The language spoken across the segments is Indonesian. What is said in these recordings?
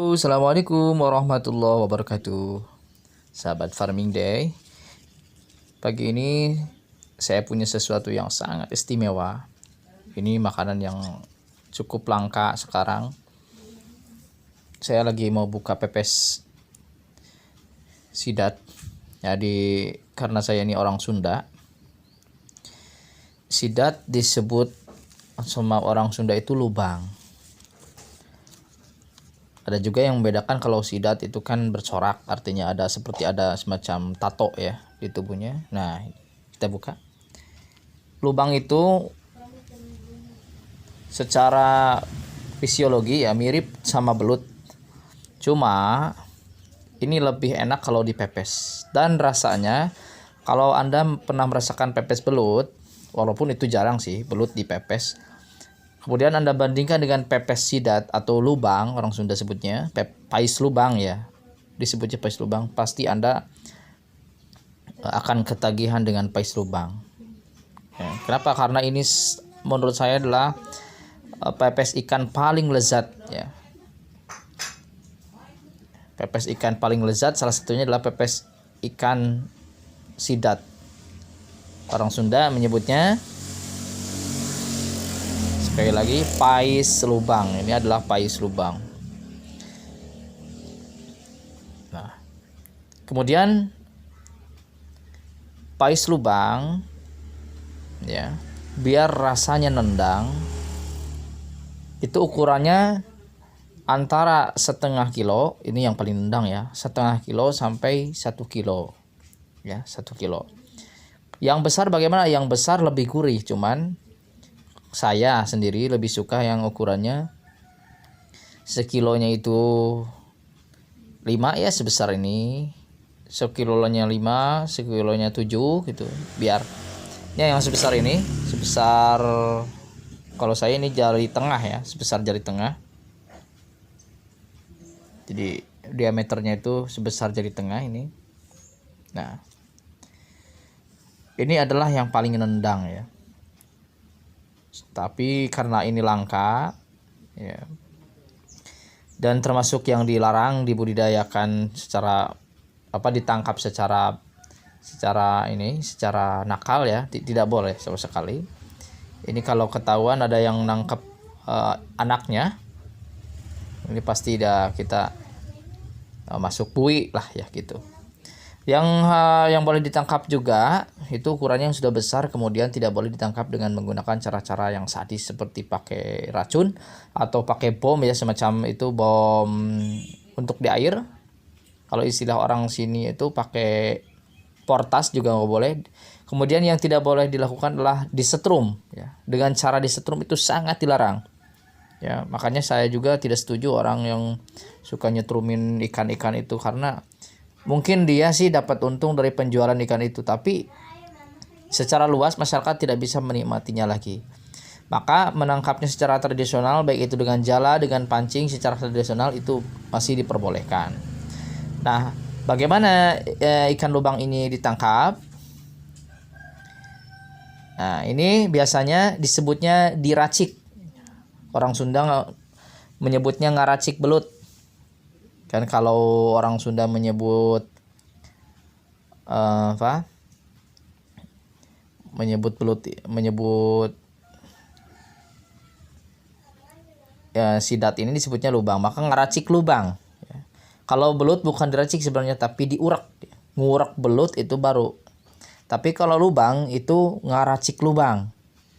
Halo, assalamualaikum warahmatullahi wabarakatuh. Sahabat Farming Day, pagi ini saya punya sesuatu yang sangat istimewa. Ini makanan yang cukup langka sekarang. Saya lagi mau buka pepes sidat. Jadi karena saya ini orang Sunda, sidat disebut sama orang Sunda itu lubang. Ada juga yang membedakan kalau sidat itu kan bercorak, artinya ada semacam tato ya di tubuhnya. Nah, kita buka. Lubang itu secara fisiologi ya mirip sama belut. Cuma ini lebih enak kalau dipepes. Dan rasanya kalau Anda pernah merasakan pepes belut, walaupun itu jarang sih belut dipepes, kemudian Anda bandingkan dengan pepes sidat atau lubang, orang Sunda sebutnya, pais lubang ya. Disebutnya pais lubang, pasti Anda akan ketagihan dengan pais lubang. Ya, kenapa? Karena ini menurut saya adalah pepes ikan paling lezat ya. Pepes ikan paling lezat salah satunya adalah pepes ikan sidat. Orang Sunda menyebutnya, sekali lagi, pais lubang. Ini adalah pais lubang. Nah, kemudian pais lubang ya, biar rasanya nendang, itu ukurannya antara setengah kilo, ini yang paling nendang ya, setengah kilo sampai 1 kilo ya, 1 kilo. Yang besar bagaimana? Yang besar lebih gurih, cuman saya sendiri lebih suka yang ukurannya sekilonya itu 5 ya, sebesar ini. Sekilonya 5, sekilonya 7 gitu. Biar ya yang sebesar ini, sebesar, kalau saya ini jari tengah ya, sebesar jari tengah. Jadi diameternya itu sebesar jari tengah ini. Nah, ini adalah yang paling nendang ya. Tapi karena ini langka ya, dan termasuk yang dilarang dibudidayakan secara ditangkap secara nakal ya, tidak boleh sama sekali. Ini kalau ketahuan ada yang nangkep anaknya, ini pasti kita masuk bui lah ya gitu. Yang boleh ditangkap juga itu ukurannya yang sudah besar, kemudian tidak boleh ditangkap dengan menggunakan cara-cara yang sadis seperti pakai racun atau pakai bom ya, semacam itu, bom untuk di air. Kalau istilah orang sini itu pakai portas juga nggak boleh. Kemudian yang tidak boleh dilakukan adalah disetrum ya. Dengan cara disetrum itu sangat dilarang. Ya, makanya saya juga tidak setuju orang yang suka nyetrumin ikan-ikan itu, karena mungkin dia sih dapat untung dari penjualan ikan itu, tapi secara luas masyarakat tidak bisa menikmatinya lagi. Maka menangkapnya secara tradisional, baik itu dengan jala, dengan pancing secara tradisional, itu masih diperbolehkan. Nah, bagaimana ikan lubang ini ditangkap? Nah, ini biasanya disebutnya diracik. Orang Sunda menyebutnya ngaracik belut. Kan kalau orang Sunda menyebut sidat ini disebutnya lubang, maka ngeracik lubang ya. Kalau belut bukan diracik sebenarnya, tapi diurak, ngurek belut itu baru. Tapi kalau lubang itu ngaracik lubang.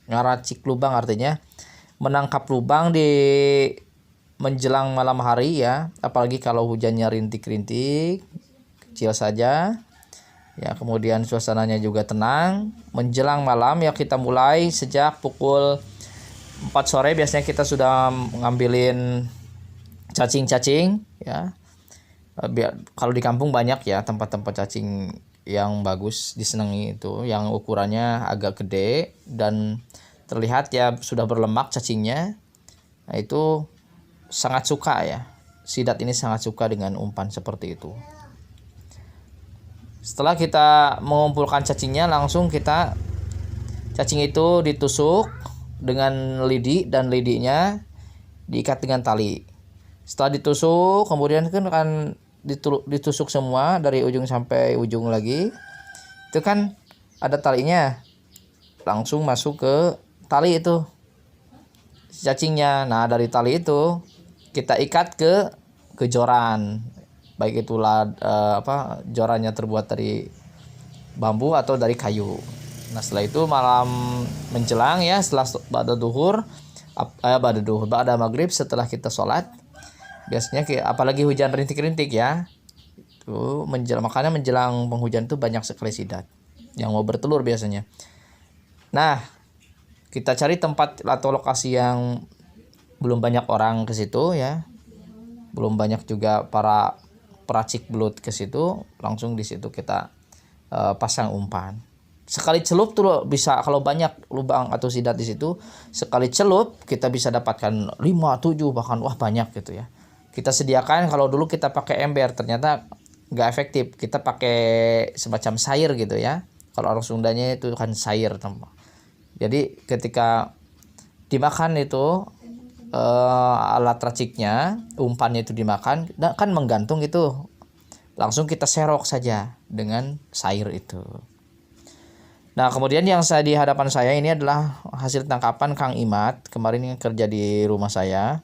Ngaracik lubang artinya menangkap lubang di menjelang malam hari ya, apalagi kalau hujannya rintik-rintik kecil saja ya, kemudian suasananya juga tenang. Menjelang malam ya, kita mulai sejak pukul 4 sore biasanya kita sudah ngambilin cacing-cacing ya. Kalau di kampung banyak ya tempat-tempat cacing yang bagus disenangi, itu yang ukurannya agak gede dan terlihat ya sudah berlemak cacingnya. Nah, itu sangat suka ya, sidat ini sangat suka dengan umpan seperti itu. Setelah kita mengumpulkan cacingnya, langsung cacing itu ditusuk dengan lidi, dan lidinya diikat dengan tali. Setelah ditusuk, kemudian kan ditusuk semua dari ujung sampai ujung lagi. Itu kan ada talinya. Langsung masuk ke tali itu cacingnya. Nah, dari tali itu kita ikat ke joran. Baik itulah jorannya terbuat dari bambu atau dari kayu. Nah, setelah itu malam menjelang ya, setelah ba'da maghrib, setelah kita sholat, biasanya apalagi hujan rintik-rintik ya, itu makanya menjelang penghujan itu banyak sekali sidat yang mau bertelur biasanya. Nah, kita cari tempat atau lokasi yang belum banyak orang ke situ ya, belum banyak juga para peracik belut ke situ, langsung di situ kita pasang umpan. Sekali celup tuh bisa, kalau banyak lubang atau sidat di situ, sekali celup kita bisa dapatkan 5, 7 bahkan wah banyak gitu ya. Kita sediakan, kalau dulu kita pakai ember ternyata nggak efektif, kita pakai semacam sair gitu ya. Kalau orang Sundanya itu kan sair. Jadi ketika dimakan itu alat raciknya, umpannya itu dimakan, kan menggantung itu, langsung kita serok saja dengan sair itu. Nah, kemudian yang di hadapan saya ini adalah hasil tangkapan Kang Imat kemarin yang kerja di rumah saya.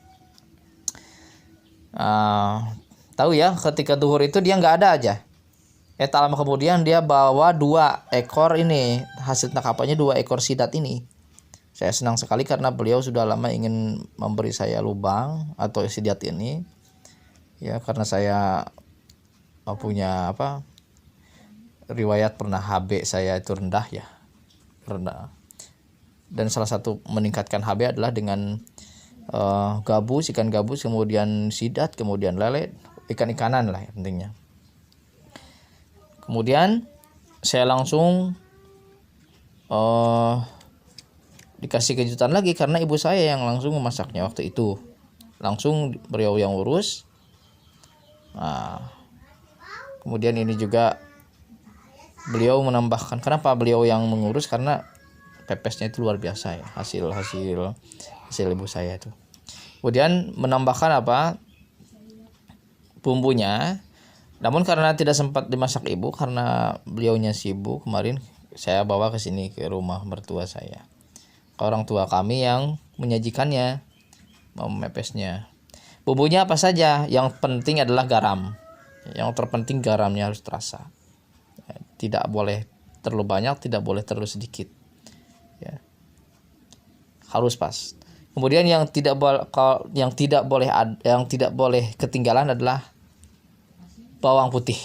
Tahu ya, ketika duhur itu dia nggak ada aja. Tak lama kemudian dia bawa 2 ekor ini, hasil tangkapannya 2 ekor sidat ini. Saya senang sekali karena beliau sudah lama ingin memberi saya lubang atau sidat ini. Ya, karena saya punya riwayat pernah HB saya itu rendah ya, rendah. Dan salah satu meningkatkan HB adalah dengan gabus, ikan gabus, kemudian sidat, kemudian lele, ikan-ikanan lah pentingnya. Kemudian saya langsung dikasih kejutan lagi karena ibu saya yang langsung memasaknya waktu itu. Langsung beliau yang urus. Nah, kemudian ini juga beliau menambahkan, kenapa beliau yang mengurus, karena pepesnya itu luar biasa ya, hasil ibu saya itu. Kemudian menambahkan bumbunya, namun karena tidak sempat dimasak ibu karena beliaunya sibuk, kemarin saya bawa ke sini ke rumah mertua saya, ke orang tua kami yang menyajikannya, memepesnya. Bumbunya apa saja, yang penting adalah garam. Yang terpenting garamnya harus terasa. Tidak boleh terlalu banyak, tidak boleh terlalu sedikit. Ya. Harus pas. Kemudian yang tidak boleh ketinggalan adalah bawang putih.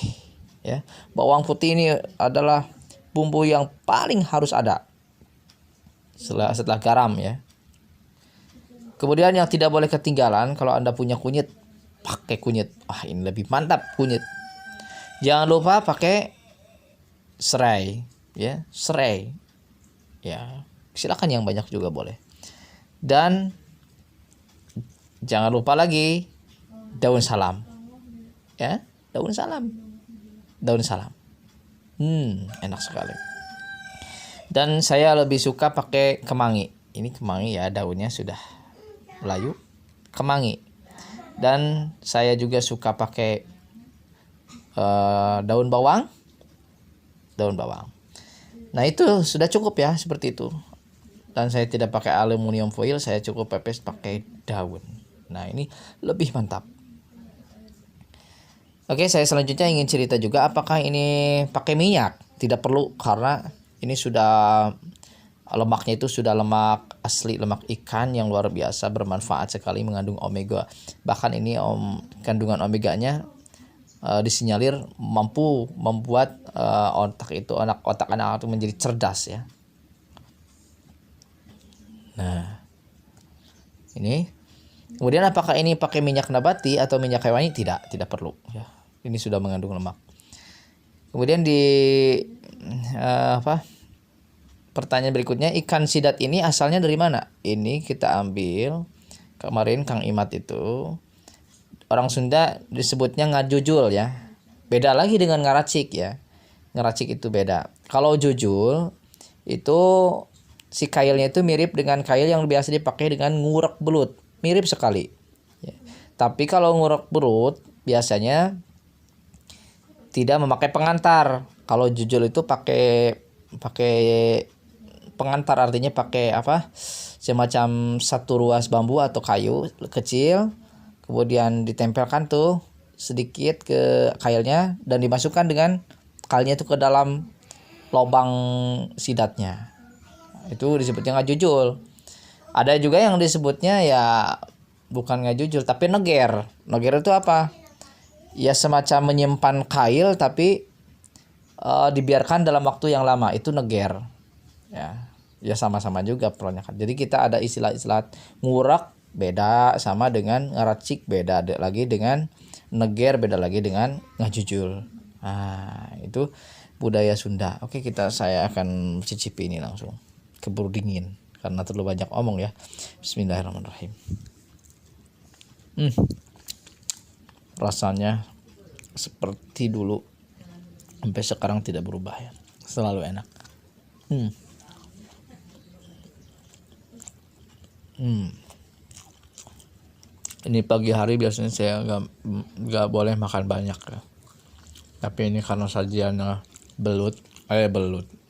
Ya. Bawang putih ini adalah bumbu yang paling harus ada setelah garam ya. Kemudian yang tidak boleh ketinggalan, kalau Anda punya kunyit, pakai kunyit. Ini lebih mantap kunyit. Jangan lupa pakai serai ya, serai ya, silakan yang banyak juga boleh. Dan jangan lupa lagi daun salam ya, daun salam enak sekali. Dan saya lebih suka pakai kemangi. Ini kemangi ya, daunnya sudah Melayu, kemangi. Dan saya juga suka pakai daun bawang. Nah, itu sudah cukup ya, seperti itu. Dan saya tidak pakai aluminium foil, saya cukup pepes pakai daun. Nah, ini lebih mantap. Oke, saya selanjutnya ingin cerita juga apakah ini pakai minyak. Tidak perlu, karena ini sudah lemaknya itu sudah lemak asli, lemak ikan yang luar biasa bermanfaat sekali, mengandung omega. Bahkan ini kandungan omeganya disinyalir mampu membuat otak anak itu menjadi cerdas ya. Nah, ini kemudian apakah ini pakai minyak nabati atau minyak hewani? Tidak perlu ya. Ini sudah mengandung lemak. Kemudian pertanyaan berikutnya, ikan sidat ini asalnya dari mana? Ini kita ambil kemarin Kang Imat itu, orang Sunda disebutnya ngajujul ya. Beda lagi dengan ngaracik ya. Ngeracik itu beda. Kalau jujul itu si kailnya itu mirip dengan kail yang biasa dipakai dengan ngurek belut, mirip sekali. Ya. Tapi kalau ngurek perut biasanya tidak memakai pengantar. Kalau jujul itu pakai pengantar, artinya pakai apa? Semacam satu ruas bambu atau kayu kecil, kemudian ditempelkan tuh sedikit ke kailnya dan dimasukkan dengan kailnya itu ke dalam lubang sidatnya. Itu disebutnya ngajujul. Ada juga yang disebutnya ya bukan ngajujul tapi neger. Neger itu apa? Ya semacam menyimpan kail tapi dibiarkan dalam waktu yang lama, itu neger. Ya sama-sama juga peronyakan. Jadi kita ada istilah-istilah ngurak beda sama dengan ngeracik, beda lagi dengan neger, beda lagi dengan ngajujul. Nah, itu budaya Sunda. Oke, saya akan cicipi ini langsung. Keburu dingin karena terlalu banyak omong ya. Bismillahirrahmanirrahim. Rasanya seperti dulu sampai sekarang tidak berubah ya. Selalu enak. Ini pagi hari biasanya saya nggak boleh makan banyak ya. Tapi ini karena sajiannya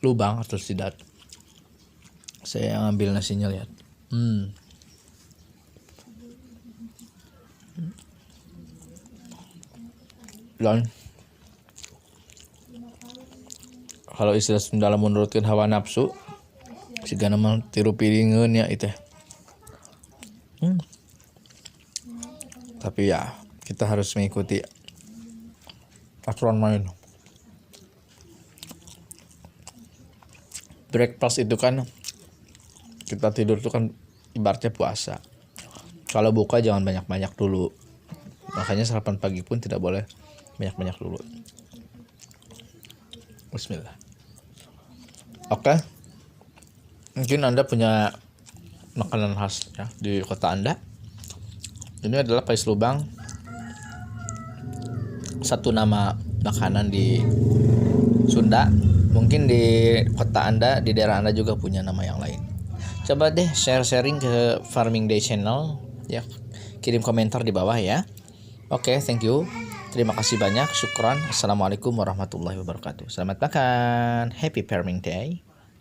lubang atau sidat. Saya ngambil nasinya, lihat. Dan kalau istilah Sunda menurutkan hawa nafsu, sigana mah tiru piringeun ya itu. Tapi ya kita harus mengikuti aturan main. Breakfast itu kan kita tidur itu kan ibaratnya puasa. Kalau buka jangan banyak-banyak dulu. Makanya sarapan pagi pun tidak boleh banyak-banyak dulu. Bismillah. Oke. Mungkin Anda punya makanan khas ya di kota Anda. Ini adalah pais lubang. Satu nama makanan di Sunda. Mungkin di kota Anda, di daerah Anda juga punya nama yang lain. Coba deh sharing ke Farming Day Channel ya. Kirim komentar di bawah ya. Oke, thank you. Terima kasih banyak. Syukran. Assalamualaikum warahmatullahi wabarakatuh. Selamat makan. Happy Farming Day.